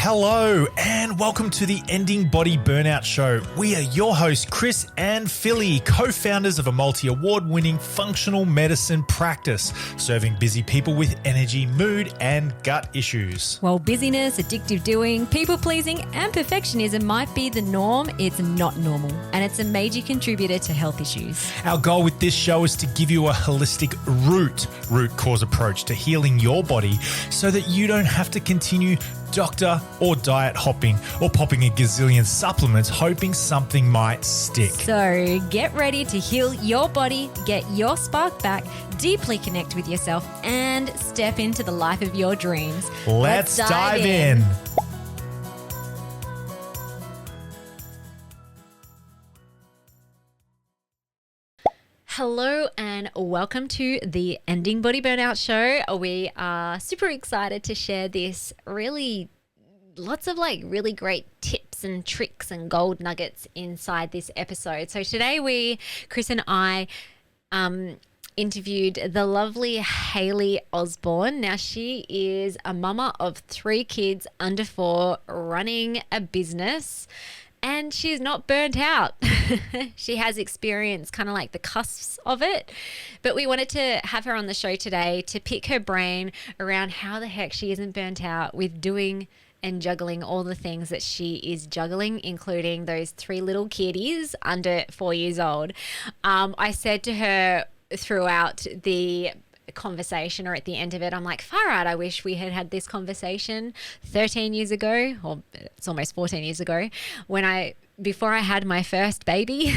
Hello and welcome to the Ending Body Burnout Show. We are your hosts, Chris and Philly, co-founders of a multi-award-winning functional medicine practice, serving busy people with energy, mood, and gut issues. While busyness, addictive doing, people-pleasing, and perfectionism might be the norm, it's not normal, and it's a major contributor to health issues. Our goal with this show is to give you a holistic root cause approach to healing your body so that you don't have to continue doctor or diet hopping or popping a gazillion supplements hoping something might stick. So get ready to heal your body, get your spark back, deeply connect with yourself, and step into the life of your dreams. Let's dive in. Hello and welcome to the Ending Body Burnout Show. We are super excited to share this lots of really great tips and tricks and gold nuggets inside this episode. So today Chris and I interviewed the lovely Hayley Osborne. Now she is a mama of 3 kids under 4 running a business. And she's not burnt out. She has experienced kind of like the cusps of it. But we wanted to have her on the show today to pick her brain around how the heck she isn't burnt out with doing and juggling all the things that she is juggling, including those 3 little kiddies under 4 years old. I said to her throughout the conversation or at the end of it, I'm like, far out, I wish we had this conversation 13 years ago, or it's almost 14 years ago, before I had my first baby,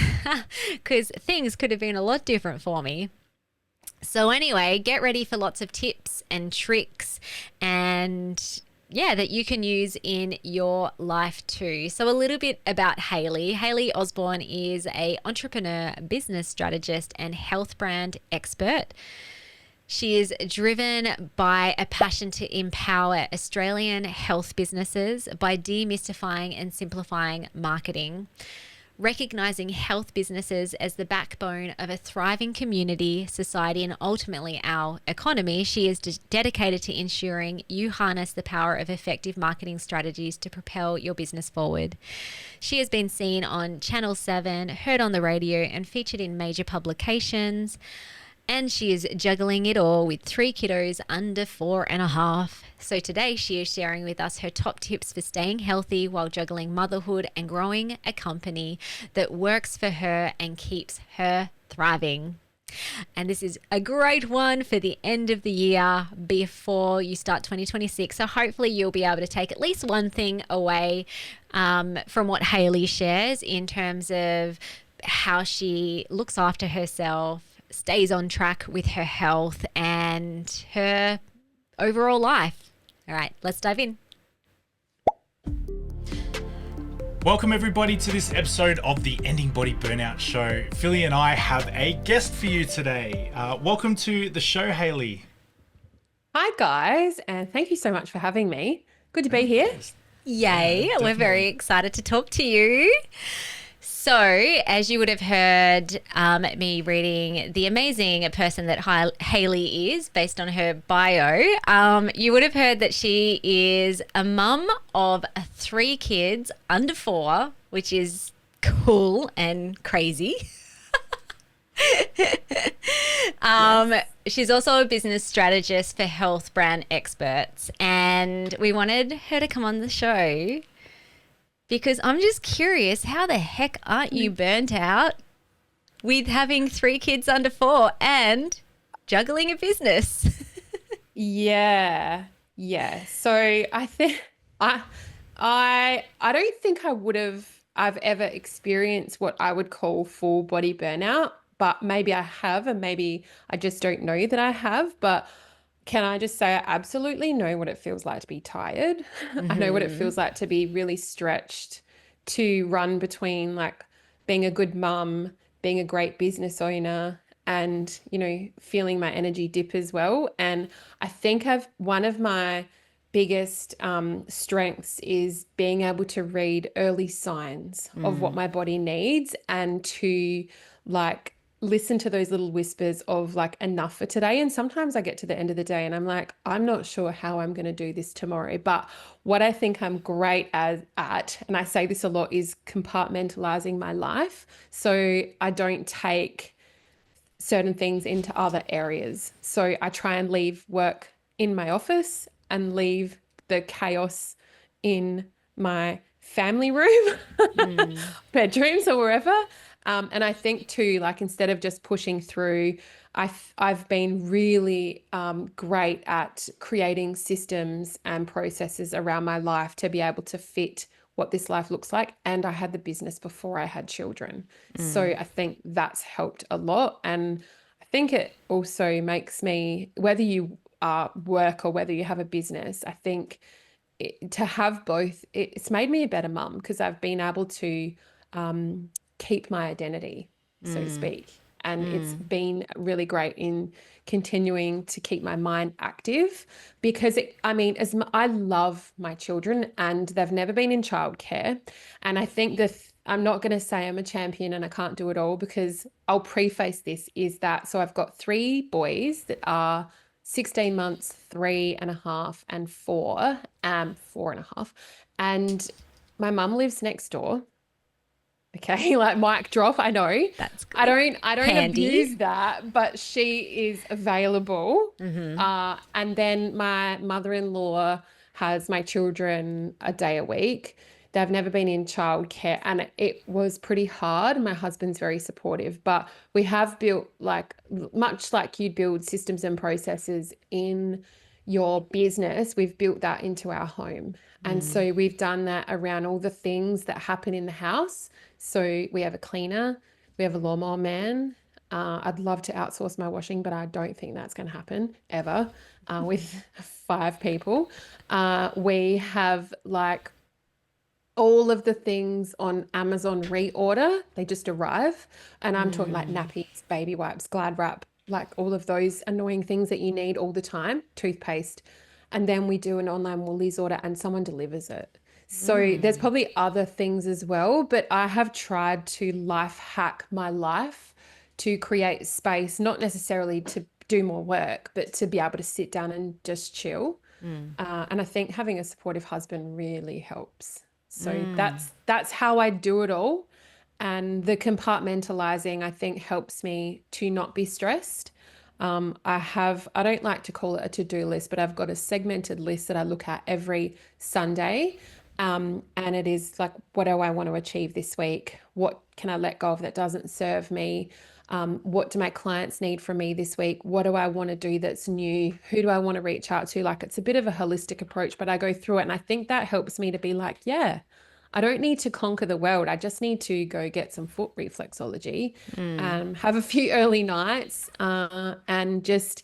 because things could have been a lot different for me. So anyway, get ready for lots of tips and tricks and that you can use in your life too. So a little bit about Hayley. Hayley Osborne is an entrepreneur, business strategist, and health brand expert. She is driven by a passion to empower Australian health businesses by demystifying and simplifying marketing. Recognizing health businesses as the backbone of a thriving community, society, and ultimately our economy, she is dedicated to ensuring you harness the power of effective marketing strategies to propel your business forward. She has been seen on Channel 7, heard on the radio, and featured in major publications. And she is juggling it all with 3 kiddos under 4.5. So today she is sharing with us her top tips for staying healthy while juggling motherhood and growing a company that works for her and keeps her thriving. And this is a great one for the end of the year before you start 2026. So hopefully you'll be able to take at least one thing away from what Hayley shares in terms of how she looks after herself, stays on track with her health and her overall life. All right, let's dive in. Welcome everybody to this episode of the Ending Body Burnout Show. Philly and I have a guest for you today. Welcome to the show, Hayley. Hi guys, and thank you so much for having me. Good to be here. Yay, we're very excited to talk to you. So, as you would have heard me reading the amazing person that Hayley is based on her bio, you would have heard that she is a mum of 3 kids under 4, which is cool and crazy. Yes. She's also a business strategist for health brand experts, and we wanted her to come on the show because I'm just curious, how the heck aren't you burnt out with having 3 kids under 4 and juggling a business? Yeah. So I think I don't think I've ever experienced what I would call full body burnout, but maybe I have, and maybe I just don't know that I have. But can I just say I absolutely know what it feels like to be tired. Mm-hmm. I know what it feels like to be really stretched, to run between being a good mum, being a great business owner, and, feeling my energy dip as well. And I think one of my biggest strengths is being able to read early signs of what my body needs, and to listen to those little whispers of like enough for today. And sometimes I get to the end of the day and I'm like, I'm not sure how I'm going to do this tomorrow. But what I think I'm great at, and I say this a lot, is compartmentalizing my life. So I don't take certain things into other areas. So I try and leave work in my office and leave the chaos in my family room, bedrooms or wherever. And I think too, like instead of just pushing through, I've been really great at creating systems and processes around my life to be able to fit what this life looks like. And I had the business before I had children. So I think that's helped a lot. And I think it also makes me, whether you work or whether you have a business, I think to have both, it's made me a better mum because I've been able to keep my identity, so to speak. And it's been really great in continuing to keep my mind active because I love my children and they've never been in childcare. And I think I'm not going to say I'm a champion and I can't do it all, because I'll preface this is that, so I've got 3 boys that are 16 months, 3.5 and 4, 4.5. And my mum lives next door. Okay, like mic drop, I know. That's good. I don't Handy. abuse that, but she is available. And then my mother-in-law has my children a day a week. They've never been in childcare and it was pretty hard. My husband's very supportive, but we have built, like, much like you'd build systems and processes in your business, we've built that into our home. And so we've done that around all the things that happen in the house. So we have a cleaner, we have a lawnmower man. I'd love to outsource my washing, but I don't think that's going to happen ever with 5 people. We have like all of the things on Amazon reorder. They just arrive. And I'm talking like nappies, baby wipes, Glad wrap, like all of those annoying things that you need all the time, toothpaste. And then we do an online Woolies order and someone delivers it. So there's probably other things as well, but I have tried to life hack my life to create space, not necessarily to do more work, but to be able to sit down and just chill. And I think having a supportive husband really helps. So that's how I do it all. And the compartmentalizing, I think, helps me to not be stressed. I don't like to call it a to-do list, but I've got a segmented list that I look at every Sunday. And it is like, what do I want to achieve this week? What can I let go of that doesn't serve me? What do my clients need from me this week? What do I want to do that's new? Who do I want to reach out to? Like, it's a bit of a holistic approach, but I go through it. And I think that helps me to be like, yeah, I don't need to conquer the world. I just need to go get some foot reflexology, have a few early nights, and just,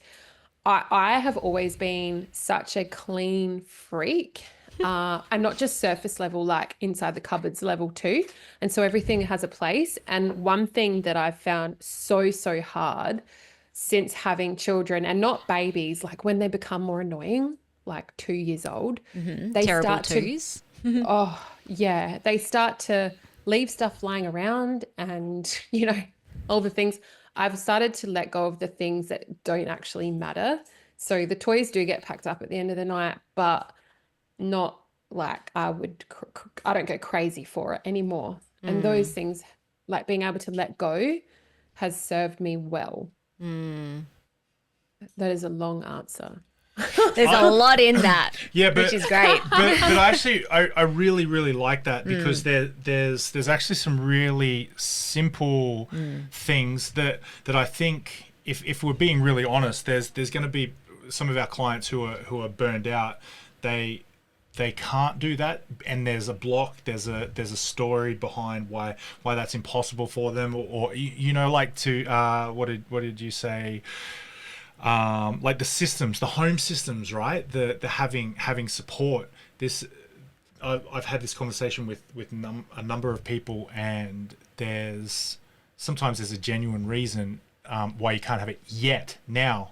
I have always been such a clean freak. And not just surface level, like inside the cupboards level too. And so everything has a place. And one thing that I've found so hard since having children, and not babies, like when they become more annoying, like 2 years old, they Terrible start twos. oh yeah, they start to leave stuff lying around and, all the things. I've started to let go of the things that don't actually matter. So the toys do get packed up at the end of the night, but not like I don't go crazy for it anymore. And those things, like being able to let go, has served me well. That is a long answer. There's a lot in that, which is great. but actually, I really, really like that because there's actually some really simple things that I think, if we're being really honest, there's going to be some of our clients who are burned out. They can't do that, and there's a block, there's a story behind why that's impossible for them, or like to what did you say, like the systems, the home systems, right? The having support. This I've had this conversation with a number of people, and sometimes there's a genuine reason why you can't have it yet now.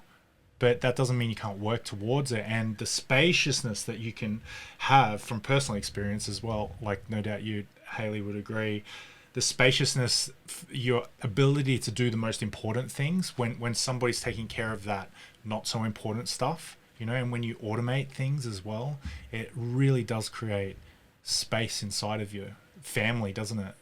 But that doesn't mean you can't work towards it. And the spaciousness that you can have from personal experience as well, like no doubt you, Hayley, would agree, the the spaciousness, your ability to do the most important things when somebody's taking care of that not so important stuff, you know, and when you automate things as well, it really does create space inside of your family, doesn't it?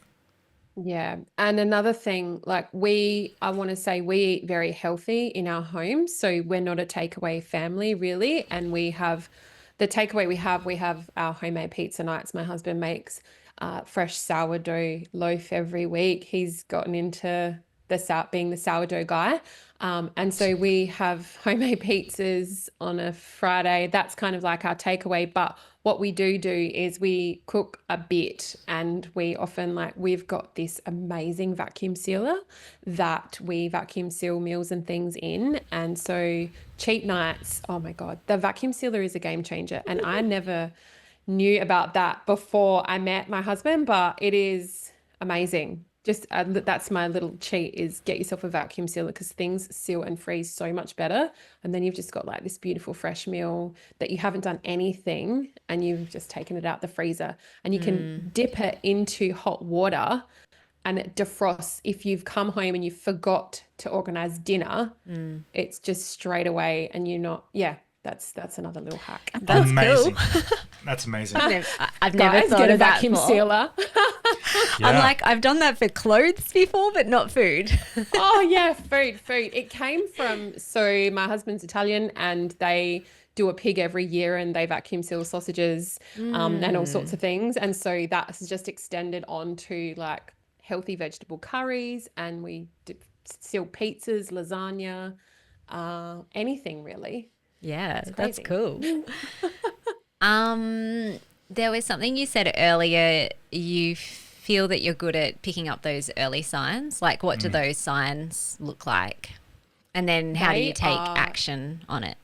Yeah. And another thing, like I want to say we eat very healthy in our home. So we're not a takeaway family really. And the takeaway we have our homemade pizza nights. My husband makes fresh sourdough loaf every week. He's gotten into being the sourdough guy. And so we have homemade pizzas on a Friday. That's kind of like our takeaway. But what we do is we cook a bit, and we often we've got this amazing vacuum sealer that we vacuum seal meals and things in. And so cheat nights, oh my God, the vacuum sealer is a game changer. And I never knew about that before I met my husband, but it is amazing. Just that's my little cheat, is get yourself a vacuum sealer, because things seal and freeze so much better. And then you've just got like this beautiful fresh meal that you haven't done anything, and you've just taken it out the freezer, and you can dip it into hot water and it defrosts. If you've come home and you forgot to organize dinner, it's just straight away, and you're not, that's another little hack. That's amazing. cool. That's amazing. I've never Guys, thought get a of that vacuum before. sealer. Yeah. I'm like, I've done that for clothes before, but not food. Oh yeah, food. It came from, so my husband's Italian, and they do a pig every year, and they vacuum seal sausages and all sorts of things. And so that's just extended onto like healthy vegetable curries, and we seal pizzas, lasagna, anything really. Yeah, that's crazy. cool. There was something you said earlier. You feel that you're good at picking up those early signs. Like, what do those signs look like? And then how do you take action on it?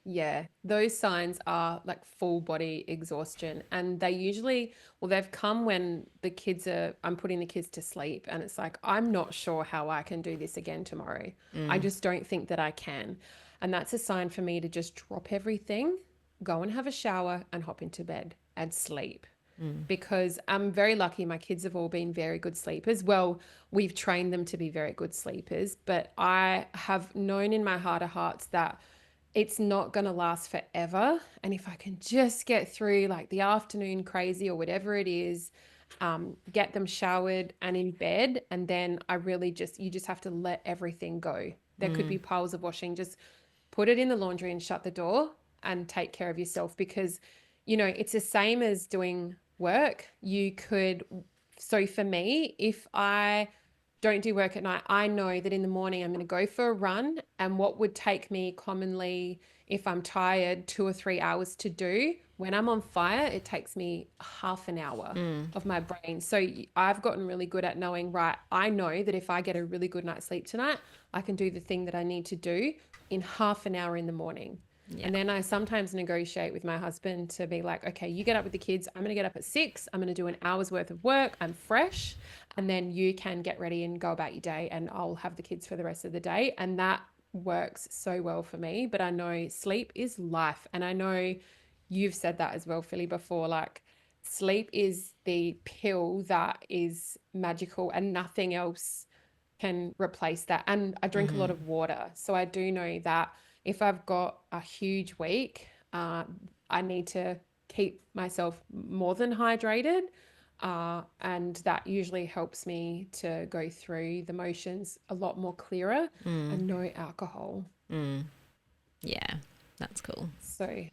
Yeah, those signs are like full body exhaustion, and they've come when I'm putting the kids to sleep, and it's like, I'm not sure how I can do this again tomorrow. I just don't think that I can. And that's a sign for me to just drop everything, go and have a shower, and hop into bed and sleep. Because I'm very lucky. My kids have all been very good sleepers. Well, we've trained them to be very good sleepers, but I have known in my heart of hearts that it's not going to last forever. And if I can just get through like the afternoon crazy or whatever it is, get them showered and in bed, and then you just have to let everything go. There could be piles of washing. Just put it in the laundry and shut the door and take care of yourself, because, you know, it's the same as doing work. So for me, if I don't do work at night, I know that in the morning I'm going to go for a run, and what would take me commonly, if I'm tired, 2 or 3 hours to do, when I'm on fire, it takes me half an hour of my brain. So I've gotten really good at knowing, right, I know that if I get a really good night's sleep tonight, I can do the thing that I need to do in half an hour in the morning. Yeah. And then I sometimes negotiate with my husband to be like, okay, you get up with the kids. I'm going to get up at 6. I'm going to do an hour's worth of work. I'm fresh. And then you can get ready and go about your day, and I'll have the kids for the rest of the day. And that works so well for me. But I know sleep is life. And I know you've said that as well, Philly, before, like sleep is the pill that is magical, and nothing else can replace that. And I drink a lot of water. So I do know that if I've got a huge week, I need to keep myself more than hydrated. And that usually helps me to go through the motions a lot more clearer, and no alcohol. Yeah, that's cool. So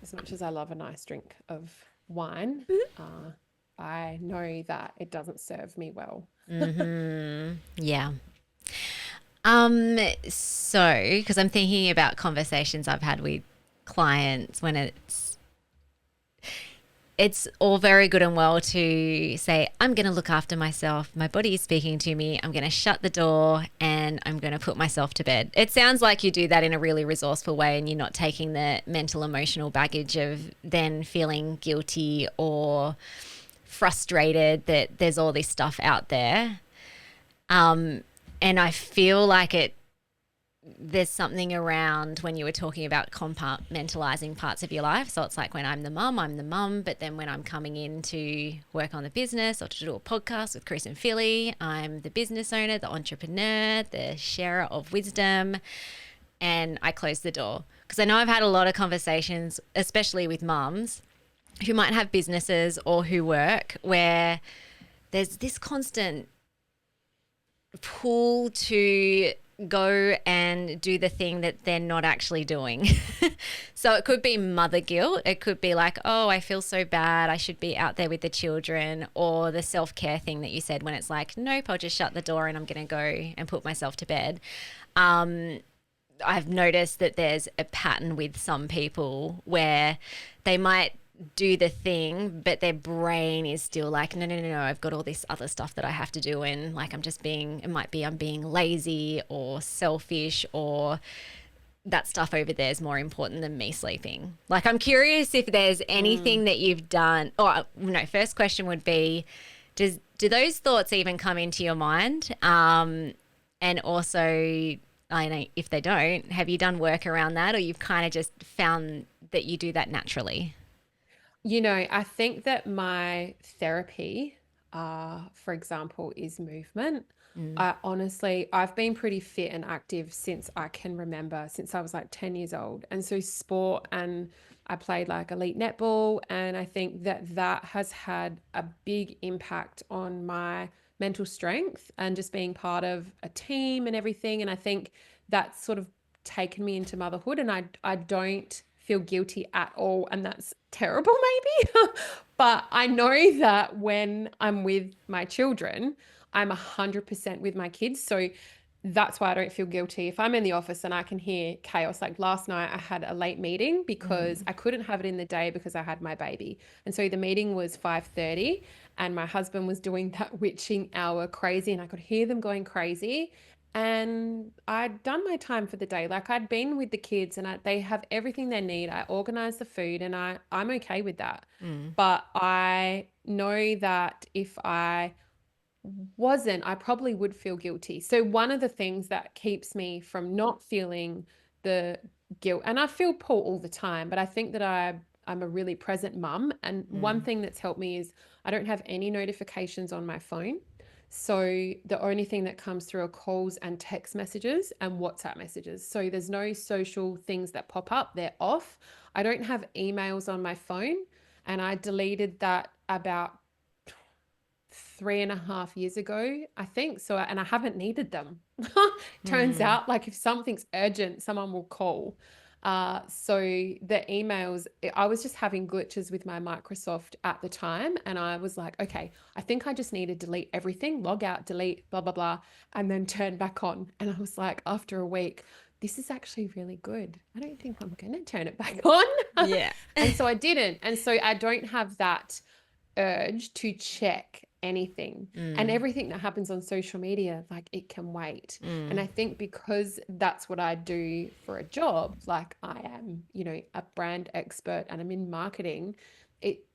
as much as I love a nice drink of wine, I know that it doesn't serve me well. Yeah. So, because I'm thinking about conversations I've had with clients when it's all very good and well to say, I'm going to look after myself. My body is speaking to me. I'm going to shut the door and I'm going to put myself to bed. It sounds like you do that in a really resourceful way, and you're not taking the mental, emotional baggage of then feeling guilty or frustrated that there's all this stuff out there. And I feel like it there's something around when you were talking about compartmentalizing parts of your life. So it's like when I'm the mum, but then when I'm coming in to work on the business or to do a podcast with Chris and Philly, I'm the business owner, the entrepreneur, the sharer of wisdom, and I close the door. Because I know I've had a lot of conversations, especially with mums who might have businesses or who work, where there's this constant pull to go and do the thing that they're not actually doing. So it could be mother guilt. It could be like, oh, I feel so bad, I should be out there with the children, or the self-care thing that you said when it's like, nope, I'll just shut the door and I'm going to go and put myself to bed. I've noticed that there's a pattern with some people where they might do the thing, but their brain is still like, no, I've got all this other stuff that I have to do, and like I'm being lazy or selfish, or that stuff over there is more important than me sleeping. Like, I'm curious if there's anything that you've done, or no, first question would be, do those thoughts even come into your mind? And also, I know if they don't, have you done work around that, or you've kind of just found that you do that naturally? I think that my therapy, for example, is movement. I've been pretty fit and active since I can remember, since I was like 10 years old. And so sport, and I played like elite netball. And I think that has had a big impact on my mental strength and just being part of a team and everything. And I think that's sort of taken me into motherhood, and I don't feel guilty at all, and that's terrible maybe. But I know that when I'm with my children, I'm 100% with my kids. So that's why I don't feel guilty. If I'm in the office and I can hear chaos, like last night I had a late meeting because I couldn't have it in the day because I had my baby. And so the meeting was 5:30, and my husband was doing that witching hour crazy, and I could hear them going crazy. And I'd done my time for the day. Like, I'd been with the kids, and they have everything they need. I organize the food, and I'm okay with that. But I know that if I wasn't, I probably would feel guilty. So one of the things that keeps me from not feeling the guilt, and I feel poor all the time, but I think that I'm a really present mum. And one thing that's helped me is I don't have any notifications on my phone. So the only thing that comes through are calls and text messages and WhatsApp messages. So there's no social things that pop up. They're off. I don't have emails on my phone, and I deleted that about 3.5 years ago, I think. So, and I haven't needed them. Turns out, like, if something's urgent, someone will call. So the emails, I was just having glitches with my Microsoft at the time. And I was like, okay, I think I just need to delete everything, log out, delete, blah, blah, blah, and then turn back on. And I was like, after a week, this is actually really good. I don't think I'm going to turn it back on. Yeah. And so I didn't. And so I don't have that urge to check anything. And everything that happens on social media, like, it can wait. And I think because that's what I do for a job, like I am, a brand expert and I'm in marketing,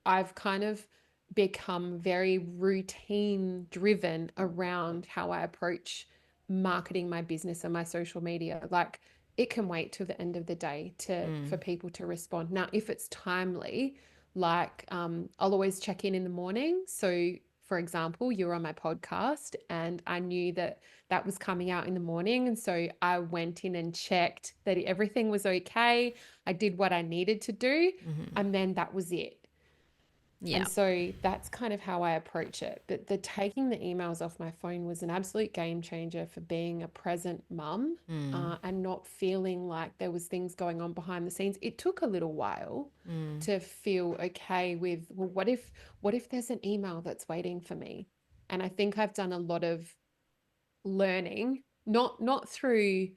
I've kind of become very routine driven around how I approach marketing my business and my social media. Like, it can wait till the end of the day for people to respond. Now, if it's timely, like, I'll always check in the morning. So for example, you were on my podcast, and I knew that was coming out in the morning. And so I went in and checked that everything was okay. I did what I needed to do, and then that was it. Yeah. And so that's kind of how I approach it. But the taking the emails off my phone was an absolute game changer for being a present mum, and not feeling like there was things going on behind the scenes. It took a little while to feel okay with, well, what if there's an email that's waiting for me? And I think I've done a lot of learning, not through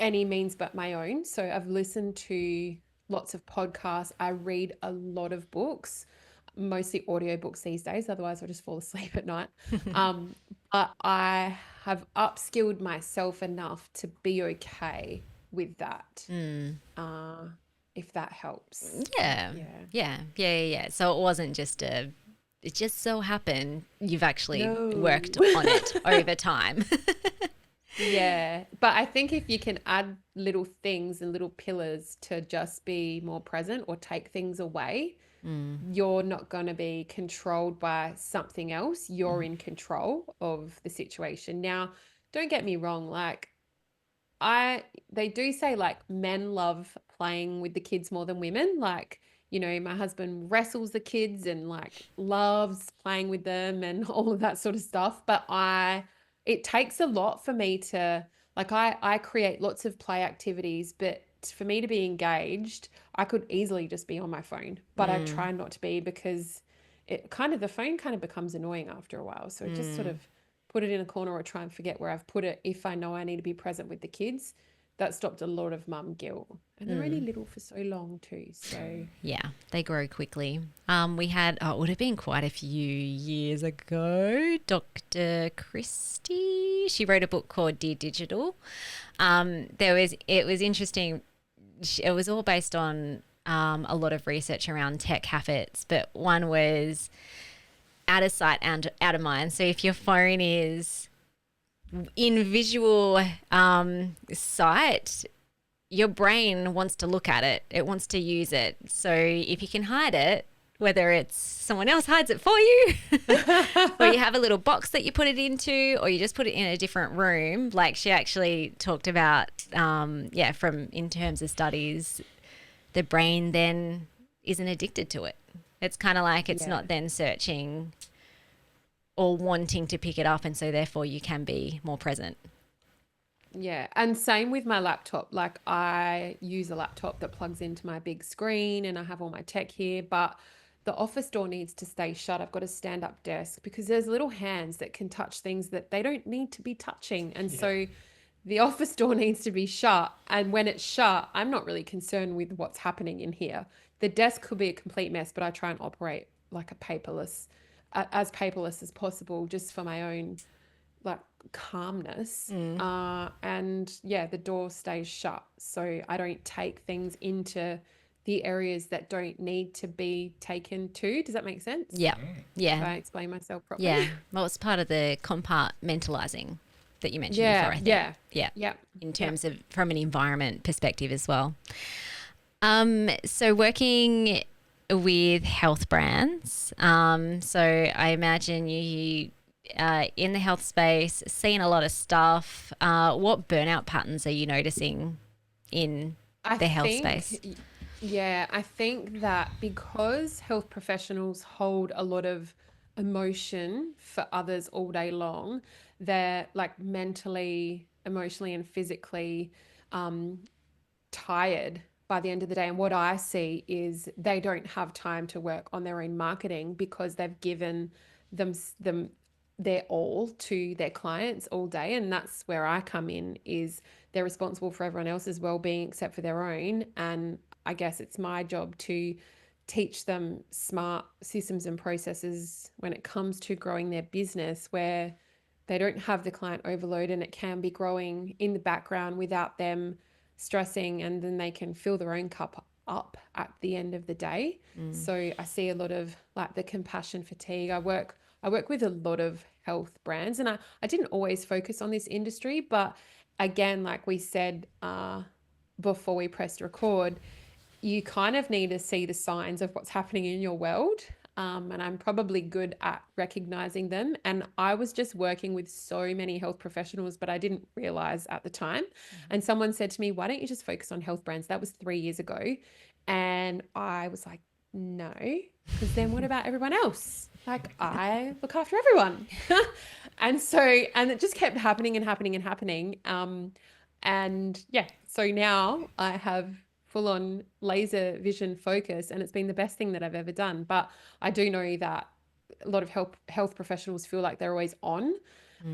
any means but my own. So I've listened to lots of podcasts. I read a lot of books, mostly audiobooks these days. Otherwise, I'll just fall asleep at night. But I have upskilled myself enough to be okay with that. If that helps. Yeah. So it wasn't just it just so happened you've actually worked on it over time. Yeah, but I think if you can add little things and little pillars to just be more present or take things away, you're not going to be controlled by something else. You're in control of the situation. Now, don't get me wrong, like they do say like men love playing with the kids more than women. Like, my husband wrestles the kids and like loves playing with them and all of that sort of stuff. But it takes a lot for me to like, I create lots of play activities, but for me to be engaged, I could easily just be on my phone, but I try not to be because the phone kind of becomes annoying after a while. So it just sort of put it in a corner or try and forget where I've put it if I know I need to be present with the kids. That stopped a lot of mum guilt. And they're only little for so long too. So Yeah, they grow quickly. We had, it would have been quite a few years ago, Dr. Christie. She wrote a book called Dear Digital. It was interesting. It was all based on a lot of research around tech habits, but one was out of sight and out of mind. So if your phone is in visual sight, your brain wants to look at it. It wants to use it. So if you can hide it, whether it's someone else hides it for you or you have a little box that you put it into or you just put it in a different room, like she actually talked about, from in terms of studies, the brain then isn't addicted to it. It's kind of like it's not then searching or wanting to pick it up, and so therefore you can be more present. yeah. And same with my laptop. Like I use a laptop that plugs into my big screen and I have all my tech here, but the office door needs to stay shut. I've got a stand-up desk because there's little hands that can touch things that they don't need to be touching. And so the office door needs to be shut. And when it's shut, I'm not really concerned with what's happening in here. The desk could be a complete mess, but I try and operate like as paperless as possible, just for my own like calmness. And yeah, the door stays shut. So I don't take things into the areas that don't need to be taken to. Does that make sense? Yeah. Did I explain myself properly? Yeah. Well, it's part of the compartmentalizing that you mentioned before, I think. Yeah. In terms of from an environment perspective as well. So working with health brands. So I imagine you in the health space, seeing a lot of stuff. What burnout patterns are you noticing in the health space? Yeah, I think that because health professionals hold a lot of emotion for others all day long, they're like mentally, emotionally, and physically tired by the end of the day. And what I see is they don't have time to work on their own marketing because they've given them their all to their clients all day. And that's where I come in, is they're responsible for everyone else's well-being except for their own. And I guess it's my job to teach them smart systems and processes when it comes to growing their business, where they don't have the client overload and it can be growing in the background without them stressing, and then they can fill their own cup up at the end of the day. So I see a lot of like the compassion fatigue. I work with a lot of health brands, and I didn't always focus on this industry, but again, like we said before we pressed record, you kind of need to see the signs of what's happening in your world. And I'm probably good at recognizing them. And I was just working with so many health professionals, but I didn't realize at the time. And someone said to me, why don't you just focus on health brands? That was 3 years ago. And I was like, no, because then what about everyone else? Like I look after everyone. And it just kept happening and happening and happening. And yeah, so now I have full on laser vision focus, and it's been the best thing that I've ever done. But I do know that a lot of health professionals feel like they're always on.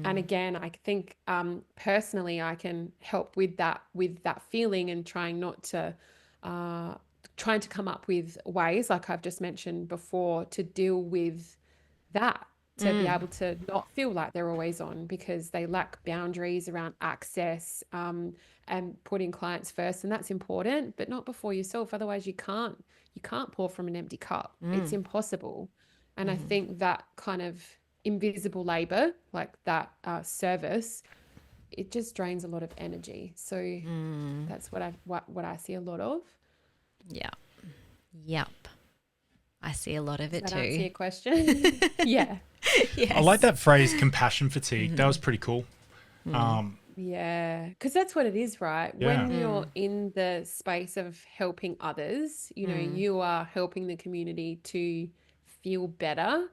And again, I think personally, I can help with that feeling, and trying to come up with ways, like I've just mentioned before, to deal with that, to be able to not feel like they're always on, because they lack boundaries around access and putting clients first. And that's important, but not before yourself. Otherwise you can't pour from an empty cup. It's impossible. And I think that kind of invisible labor, like that service, it just drains a lot of energy. So that's what I see a lot of. Yeah. Yep. I see a lot of it Does too. that answer your question? Yeah. Yes. I like that phrase, compassion fatigue. That was pretty cool. Yeah, because that's what it is, right? Yeah. When you're in the space of helping others, you know, you are helping the community to feel better.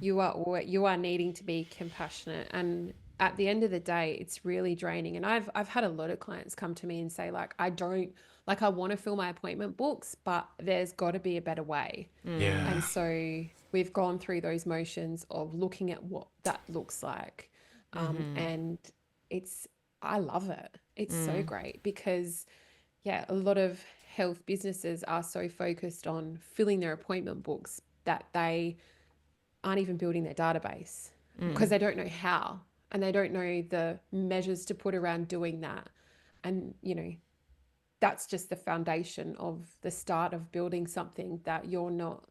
You are needing to be compassionate, and at the end of the day, it's really draining. And I've had a lot of clients come to me and say, like, I want to fill my appointment books, but there's got to be a better way. Yeah. And so we've gone through those motions of looking at what that looks like, and I love it. It's so great because, yeah, a lot of health businesses are so focused on filling their appointment books that they aren't even building their database because they don't know how, and they don't know the measures to put around doing that. And, you know, that's just the foundation of the start of building something that you're not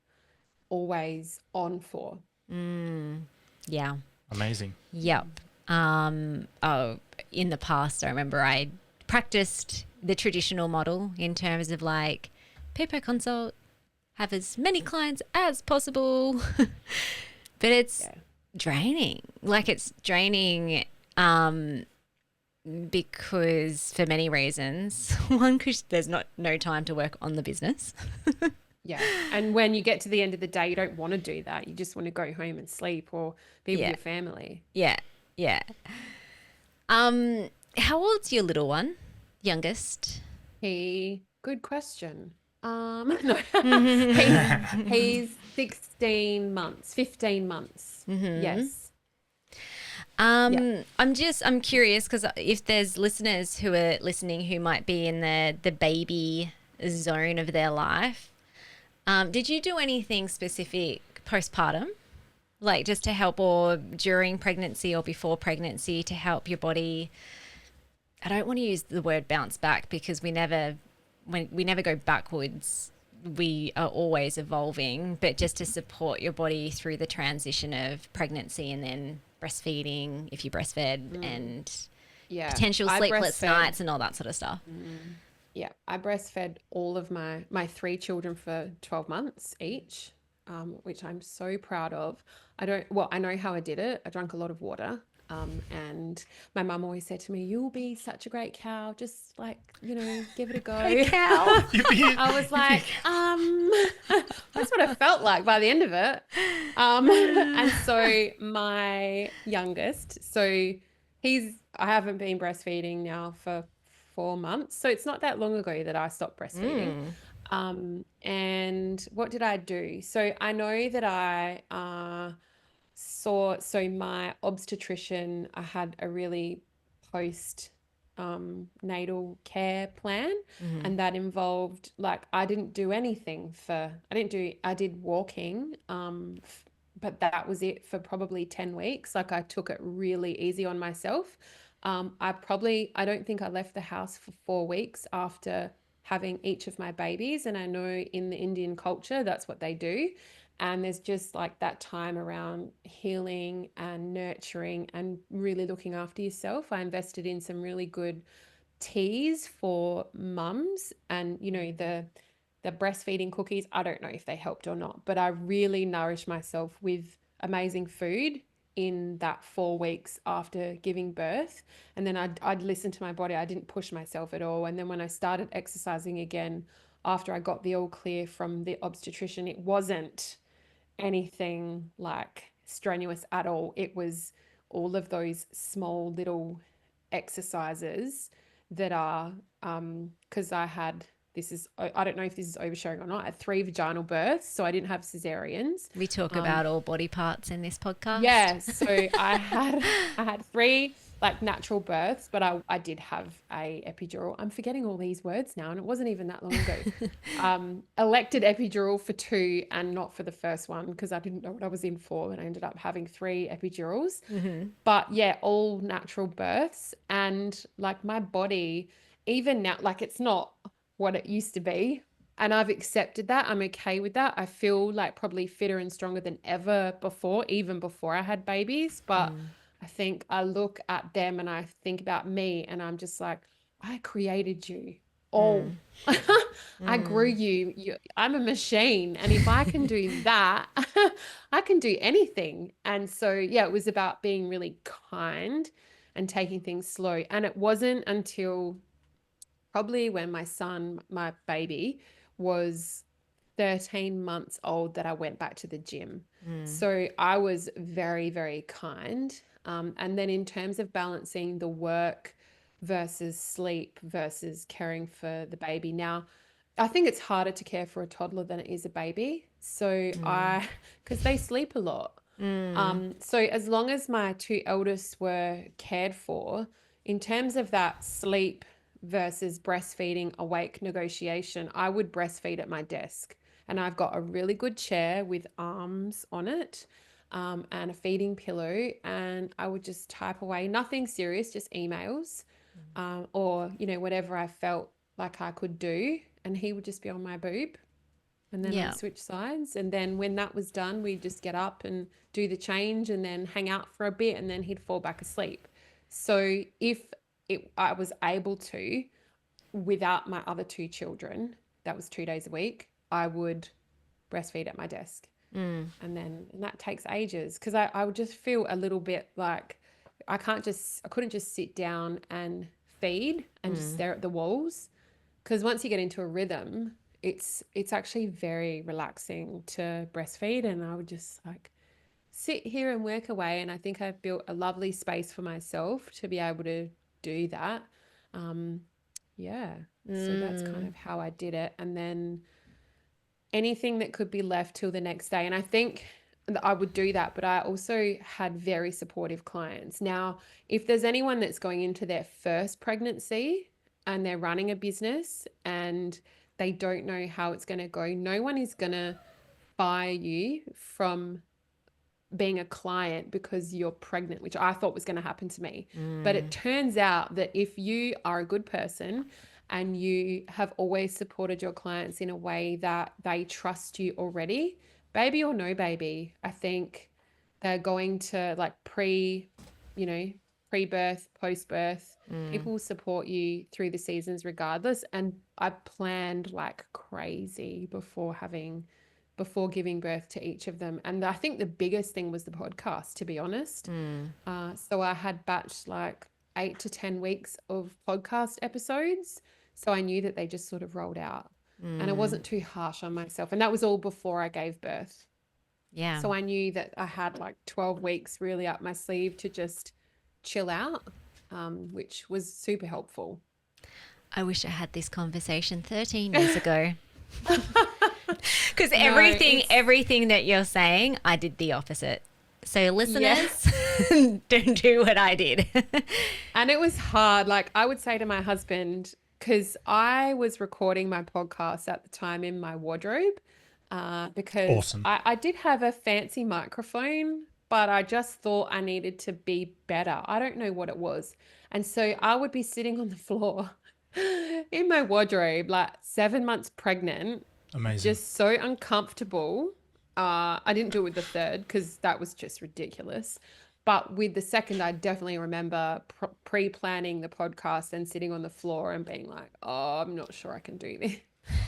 always on for. Yeah. Amazing. Yep. In the past, I remember I practiced the traditional model in terms of like pay per consult, have as many clients as possible. But it's draining. Like it's draining because for many reasons. One, because there's no time to work on the business. Yeah. And when you get to the end of the day, you don't want to do that. You just want to go home and sleep or be with your family. Yeah. Yeah. How old's your little one? Youngest? Good question. No. He's 16 months, 15 months. Yes. I'm curious because if there's listeners who are listening who might be in the baby zone of their life, did you do anything specific postpartum, like just to help, or during pregnancy or before pregnancy, to help your body? I don't want to use the word bounce back because we never go backwards. We are always evolving, but just to support your body through the transition of pregnancy and then breastfeeding, if you breastfed, and potential sleepless nights and all that sort of stuff. Yeah, I breastfed all of my 3 children for 12 months each, which I'm so proud of. I know how I did it. I drank a lot of water. And my mum always said to me, "You'll be such a great cow. Just like, you know, give it a go." Cow. I was like, that's what I felt like by the end of it. And so my youngest, I haven't been breastfeeding now for 4 months. So it's not that long ago that I stopped breastfeeding. And what did I do? So I know that my obstetrician, I had a really post natal care plan, and that involved, like, I did walking, but that was it for probably 10 weeks. Like, I took it really easy on myself. I don't think I left the house for 4 weeks after having each of my babies. And I know in the Indian culture, that's what they do. And there's just like that time around healing and nurturing and really looking after yourself. I invested in some really good teas for mums, and, you know, the breastfeeding cookies, I don't know if they helped or not, but I really nourished myself with amazing food in that 4 weeks after giving birth. And then I'd listen to my body. I didn't push myself at all. And then when I started exercising again, after I got the all clear from the obstetrician, it wasn't anything like strenuous at all. It was all of those small little exercises that are, because I don't know if this is oversharing or not, I had 3 vaginal births, so I didn't have cesareans. We talk about all body parts in this podcast. Yeah, so I had 3 like natural births, but I did have a epidural. I'm forgetting all these words now, and it wasn't even that long ago. Elected epidural for 2 and not for the first one because I didn't know what I was in for, and I ended up having 3 epidurals. But yeah, all natural births. And like my body, even now, like it's not what it used to be, and I've accepted that. I'm okay with that. I feel like probably fitter and stronger than ever before, even before I had babies. But I I think I look at them and I think about me and I'm just like, I created you all. I grew you. I'm a machine. And if I can do that, I can do anything. And so, yeah, it was about being really kind and taking things slow. And it wasn't until probably when my baby, was 13 months old that I went back to the gym. So I was very, very kind. And then in terms of balancing the work versus sleep versus caring for the baby, now I think it's harder to care for a toddler than it is a baby. So because they sleep a lot. So as long as my two eldest were cared for, in terms of that sleep versus breastfeeding awake negotiation, I would breastfeed at my desk. And I've got a really good chair with arms on it, and a feeding pillow. And I would just type away, nothing serious, just emails, or, whatever I felt like I could do. And he would just be on my boob. And then I'd switch sides. And then when that was done, we'd just get up and do the change and then hang out for a bit. And then he'd fall back asleep. So if I was able to, without my other two children, that was 2 days a week, I would breastfeed at my desk. And that takes ages because I would just feel a little bit like I couldn't just sit down and feed and just stare at the walls. Because once you get into a rhythm, it's actually very relaxing to breastfeed. And I would just like sit here and work away. And I think I've built a lovely space for myself to be able to do that. So that's kind of how I did it. And then anything that could be left till the next day. And I think that I would do that, but I also had very supportive clients. Now, if there's anyone that's going into their first pregnancy and they're running a business and they don't know how it's going to go, no one is going to fire you from being a client because you're pregnant, which I thought was going to happen to me. But it turns out that if you are a good person and you have always supported your clients in a way that they trust you already, baby or no baby, I think they're going to like pre-birth, post-birth, people will support you through the seasons regardless. And I planned like crazy before giving birth to each of them. And I think the biggest thing was the podcast, to be honest. So I had batched like 8 to 10 weeks of podcast episodes. So I knew that they just sort of rolled out and I wasn't too harsh on myself. And that was all before I gave birth. Yeah. So I knew that I had like 12 weeks really up my sleeve to just chill out, which was super helpful. I wish I had this conversation 13 years ago. Because everything that you're saying, I did the opposite. So listeners, don't do what I did. And it was hard. Like I would say to my husband, because I was recording my podcast at the time in my wardrobe, because Awesome. I did have a fancy microphone, but I just thought I needed to be better. I don't know what it was. And so I would be sitting on the floor in my wardrobe, like 7 months pregnant. Amazing. Just so uncomfortable. I didn't do it with the third because that was just ridiculous. But with the second, I definitely remember pre-planning the podcast and sitting on the floor and being like, oh, I'm not sure I can do this.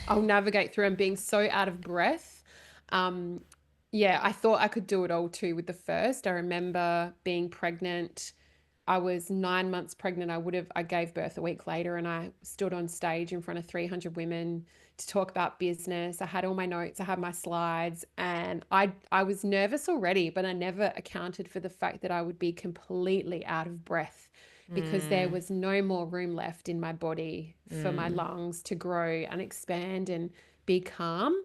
I'll navigate through and being so out of breath. I thought I could do it all too with the first. I remember being pregnant. I was 9 months pregnant. I gave birth a week later and I stood on stage in front of 300 women to talk about business. I had all my notes, I had my slides, and I was nervous already, but I never accounted for the fact that I would be completely out of breath because there was no more room left in my body for my lungs to grow and expand and be calm.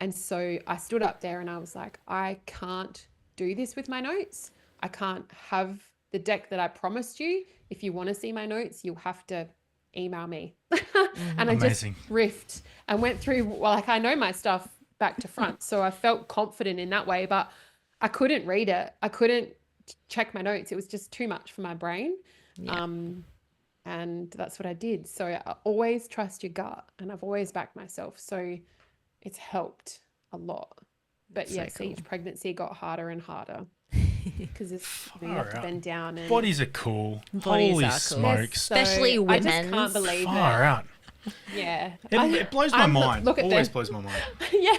And so I stood up there and I was like, I can't do this with my notes. I can't have the deck that I promised you. If you want to see my notes, you'll have to email me. And I just riffed and went through, like I know my stuff back to front. So I felt confident in that way, but I couldn't read it. I couldn't check my notes. It was just too much for my brain. Yeah. And that's what I did. So I always trust your gut and I've always backed myself. So it's helped a lot. But yes, each pregnancy got harder and harder. because you have to bend down. And Bodies are cool. Bodies Holy are cool. smokes. Especially I just women's. can't believe Far it. out. Yeah. It blows my mind. Look at Always them. blows my mind. Yeah.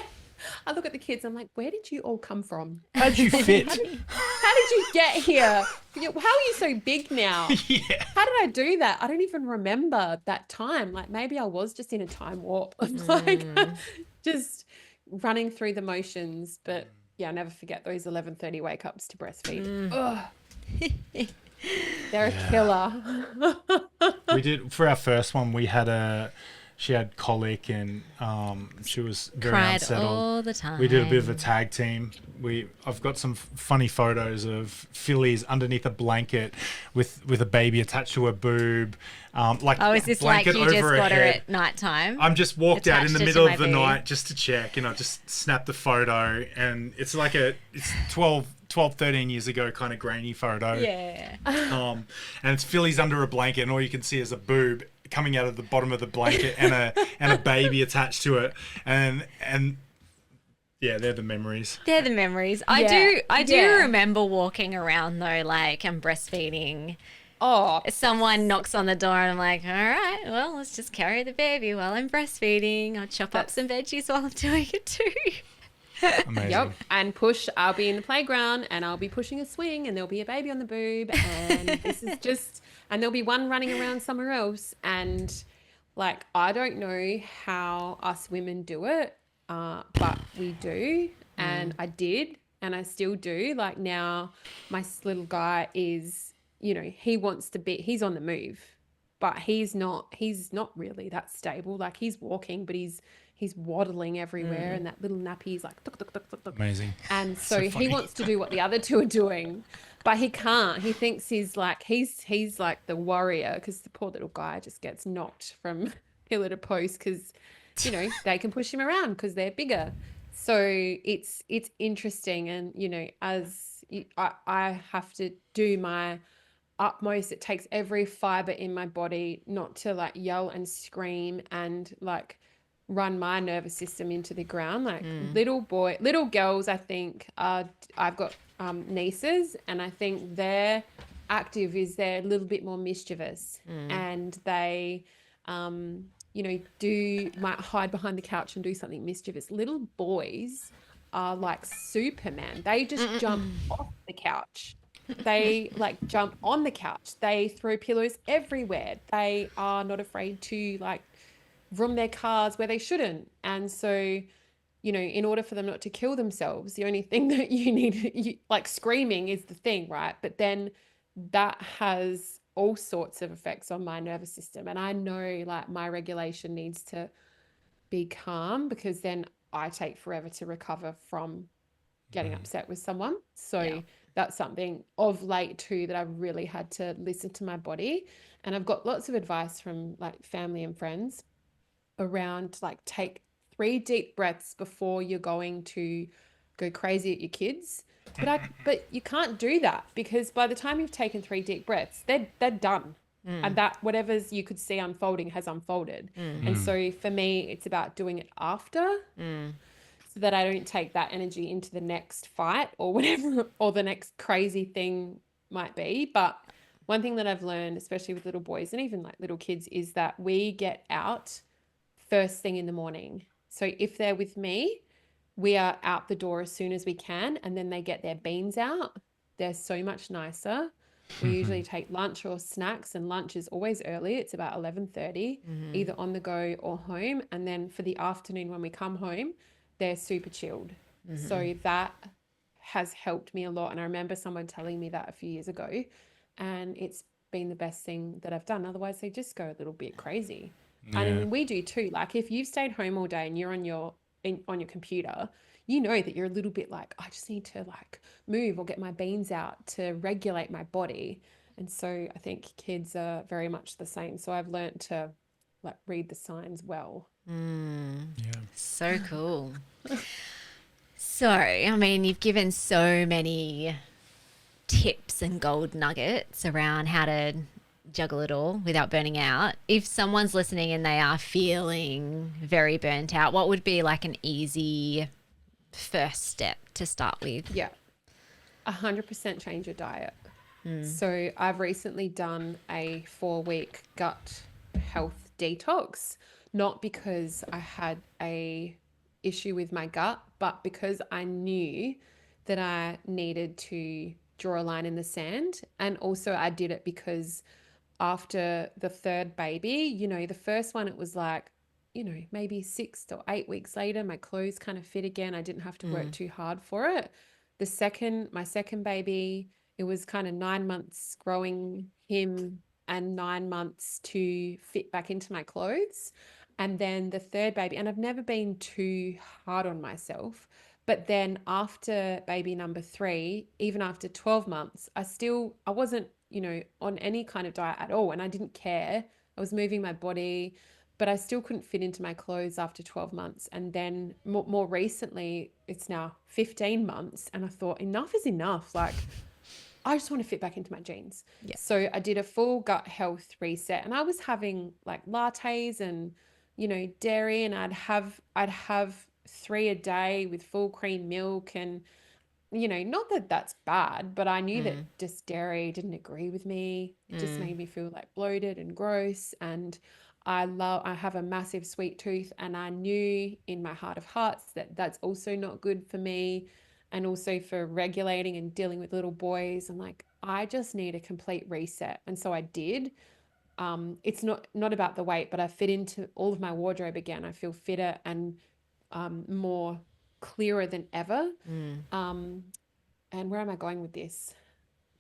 I look at the kids. I'm like, where did you all come from? How'd you fit? How did you get here? How are you so big now? Yeah. How did I do that? I don't even remember that time. Like maybe I was just in a time warp of like just running through the motions. But yeah, I never forget those 11:30 wake ups to breastfeed. Ugh. They're a killer. We did for our first one. She had colic and she was very Cried unsettled. all the time. We did a bit of a tag team. I've got some funny photos of Phillies underneath a blanket with a baby attached to her boob. Is this like you just got her at night time? I'm just walked out in the Attached middle to of the my boob. night just to check, just snapped the photo, and it's like it's 12, 13 years ago kind of grainy photo. Yeah. And it's Phillies under a blanket, and all you can see is a boob coming out of the bottom of the blanket and a baby attached to it, and yeah, they're the memories. They're the memories. Yeah. I do Yeah. remember walking around though, like I'm breastfeeding. Oh, Someone knocks on the door and I'm like, all right, well, let's just carry the baby while I'm breastfeeding. I'll chop up some veggies while I'm doing it too. Amazing. yep. And I'll be in the playground and I'll be pushing a swing and there'll be a baby on the boob and this is just, and there'll be one running around somewhere else. And like, I don't know how us women do it, but we do. And I did, and I still do. Like now my little guy is, he's on the move, but he's not really that stable. Like he's walking, but he's waddling everywhere, and that little nappy's like tuk, tuk, tuk, tuk, tuk. Amazing. And so funny. he wants to do what the other two are doing, but he can't. He thinks he's like the warrior, because the poor little guy just gets knocked from pillar to post because they can push him around because they're bigger. So it's interesting, and I have to do my utmost. It takes every fiber in my body not to like yell and scream and like run my nervous system into the ground. Like little girls, I think I've got nieces, and I think their active is they're a little bit more mischievous, and they might hide behind the couch and do something mischievous. Little boys are like Superman. They just jump off the couch. They like jump on the couch. They throw pillows everywhere. They are not afraid to like vroom their cars where they shouldn't. And so, in order for them not to kill themselves, the only thing that you need, like screaming is the thing, right? But then that has all sorts of effects on my nervous system. And I know like my regulation needs to be calm, because then I take forever to recover from getting upset with someone. So that's something of late too that I've really had to listen to my body. And I've got lots of advice from like family and friends around like take 3 deep breaths before you're going to go crazy at your kids. But you can't do that, because by the time you've taken 3 deep breaths, they're done. And that whatever's you could see unfolding has unfolded. And so for me, it's about doing it after, so that I don't take that energy into the next fight or whatever, or the next crazy thing might be. But one thing that I've learned, especially with little boys and even like little kids, is that we get out first thing in the morning. So if they're with me, we are out the door as soon as we can, and then they get their beans out. They're so much nicer. We usually take lunch or snacks, and lunch is always early. It's about 11:30, either on the go or home. And then for the afternoon when we come home, they're super chilled. So that has helped me a lot. And I remember someone telling me that a few years ago, and it's been the best thing that I've done. Otherwise, they just go a little bit crazy. Yeah. And we do too. Like if you've stayed home all day and you're on your computer, that you're a little bit like, I just need to like move or get my beans out to regulate my body. And so I think kids are very much the same. So I've learned to like read the signs well. Yeah. So cool. So, I mean, you've given so many tips and gold nuggets around how to juggle it all without burning out. If someone's listening and they are feeling very burnt out, what would be like an easy first step to start with? Yeah. 100% change your diet. So I've recently done a 4-week gut health detox, not because I had a issue with my gut, but because I knew that I needed to draw a line in the sand. And also I did it because after the third baby, the first one, it was like, maybe 6 to 8 weeks later, my clothes kind of fit again. I didn't have to work too hard for it. My second baby, it was kind of 9 months growing him and 9 months to fit back into my clothes. And then the third baby, and I've never been too hard on myself. But then after baby number 3, even after 12 months, I wasn't, on any kind of diet at all. And I didn't care. I was moving my body, but I still couldn't fit into my clothes after 12 months. And then more recently, it's now 15 months. And I thought, enough is enough. Like, I just want to fit back into my jeans. Yeah. So I did a full gut health reset, and I was having like lattes and, dairy, and I'd have 3 a day with full cream milk. And, not that that's bad, but I knew that just dairy didn't agree with me. It just made me feel like bloated and gross. And I have a massive sweet tooth, and I knew in my heart of hearts that that's also not good for me, and also for regulating and dealing with little boys. I'm like, I just need a complete reset. And so I did. It's not about the weight, but I fit into all of my wardrobe again. I feel fitter and more clearer than ever. Um, and where am I going with this?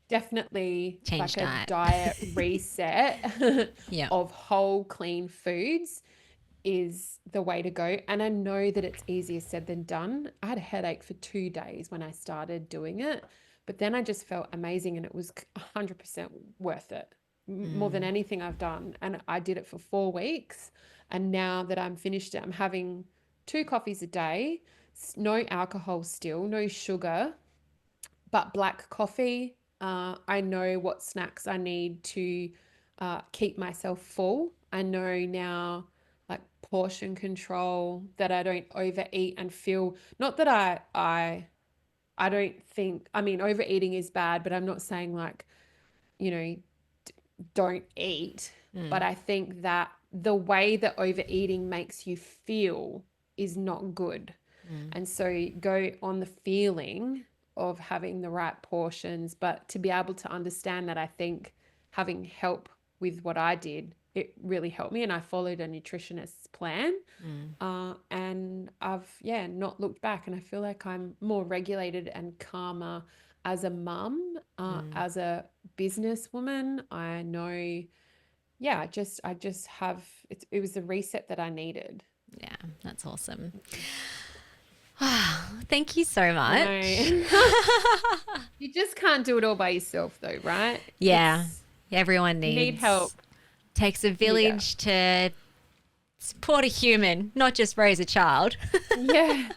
Definitely Change like a diet. diet reset Yeah. of whole, clean foods is the way to go. And I know that it's easier said than done. I had a headache for 2 days when I started doing it, but then I just felt amazing, and it was 100% worth it, more than anything I've done. And I did it for 4 weeks. And now that I'm finished it, I'm having 2 coffees a day, no alcohol still, no sugar, but black coffee. I know what snacks I need to keep myself full. I know now, like, portion control, that I don't overeat and feel, not that I don't think, I mean, overeating is bad, but I'm not saying like, you know, don't eat. But I think that the way that overeating makes you feel is not good. And so go on the feeling of having the right portions. But to be able to understand that, I think having help with what I did, it really helped me. And I followed a nutritionist's plan. And I've, not looked back. And I feel like I'm more regulated and calmer as a mum, as a businesswoman. I know, I just have, it was the reset that I needed. Yeah, that's awesome. Thank you so I much. know. You just can't do it all by yourself though, right? Yeah. Everyone You need needs help. Takes a village to support a human, not just raise a child. Yeah.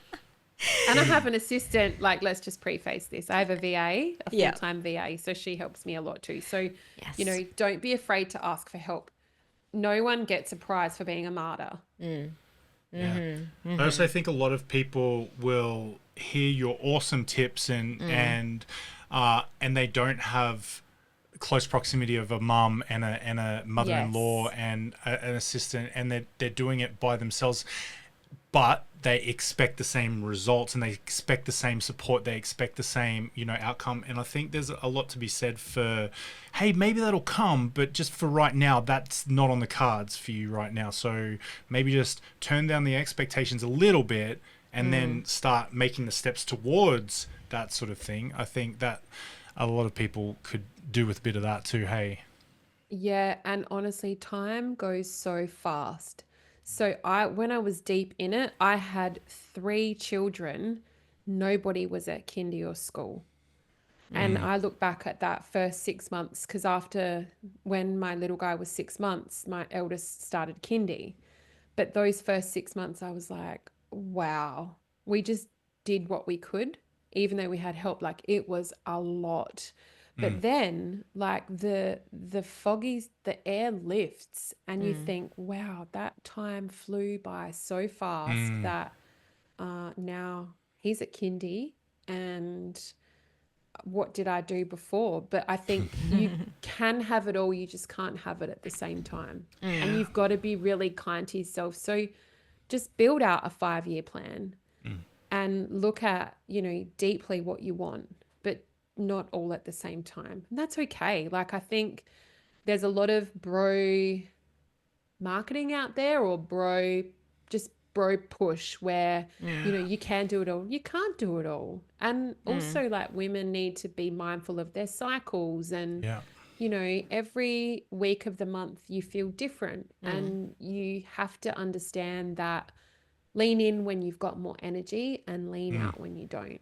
And I have an assistant, like, let's just preface this. I have a VA, a full-time VA, so she helps me a lot too. So, Yes. don't be afraid to ask for help. No one gets a prize for being a martyr. I also think a lot of people will hear your awesome tips and they don't have close proximity of a mum and a mother-in-law and an assistant, and they're doing it by themselves, but they expect the same results and they expect the same support, they expect the same outcome. And I think there's a lot to be said for, hey, maybe that'll come, but just for right now, that's not on the cards for you right now. So maybe just turn down the expectations a little bit and then start making the steps towards that sort of thing. I think that a lot of people could do with a bit of that too. Hey. Yeah, and honestly, time goes so fast. So when I was deep in it, I had 3 children. Nobody was at kindy or school. And I look back at that first 6 months, because when my little guy was 6 months, my eldest started kindy. But those first 6 months, I was like, wow, we just did what we could, even though we had help. Like, it was a lot. But then, like, the air lifts, and you think, wow, that time flew by so fast that now he's at kindy, and what did I do before? But I think you can have it all. You just can't have it at the same time. And you've got to be really kind to yourself. So just build out a 5-year plan and look at, deeply what you want, but not all at the same time. And that's okay. Like, I think there's a lot of bro marketing out there, or bro push, where you can do it all, you can't do it all. And also, like, women need to be mindful of their cycles, and every week of the month you feel different, and you have to understand that. Lean in when you've got more energy, and lean out when you don't.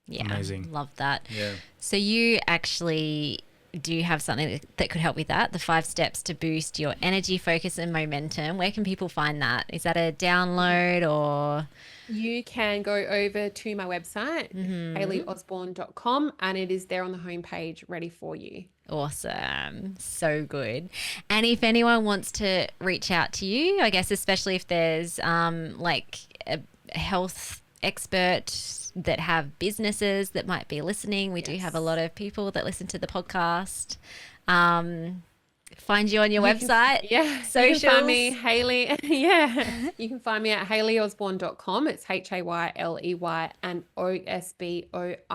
Yeah, amazing. Love that. Yeah. So you actually do have something that could help with that, the 5 steps to boost your energy, focus, and momentum. Where can people find that? Is that a download, or? You can go over to my website, hayleyosborne.com, and it is there on the homepage ready for you. Awesome. So good. And if anyone wants to reach out to you, I guess, especially if there's like a health expert that have businesses that might be listening. We do have a lot of people that listen to the podcast. Find you on your website. Socials. You can find me, Hayley. You can find me at hayleyosborne.com. It's HAYLEY and OSBORNE.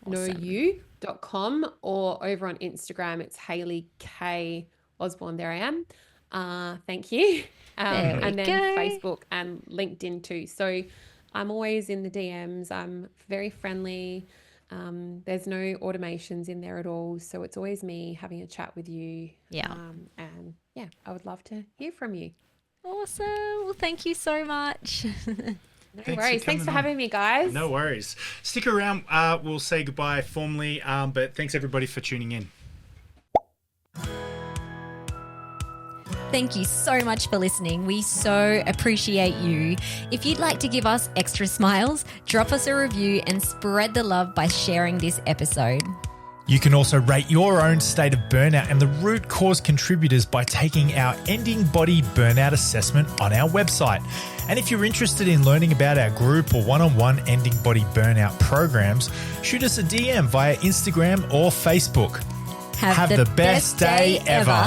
No u.com, or over on Instagram, it's Hayley K Osborne. There I am. Thank you. And then Facebook and LinkedIn too. So I'm always in the DMs. I'm very friendly. There's no automations in there at all. So it's always me having a chat with you. And I would love to hear from you. Awesome. Well, thank you so much. No worries. Thanks for having me, guys. No worries. Stick around. We'll say goodbye formally, but thanks everybody for tuning in. Thank you so much for listening. We so appreciate you. If you'd like to give us extra smiles, drop us a review and spread the love by sharing this episode. You can also rate your own state of burnout and the root cause contributors by taking our Ending Body Burnout Assessment on our website. And if you're interested in learning about our group or one-on-one Ending Body Burnout programs, shoot us a DM via Instagram or Facebook. Have the best day ever.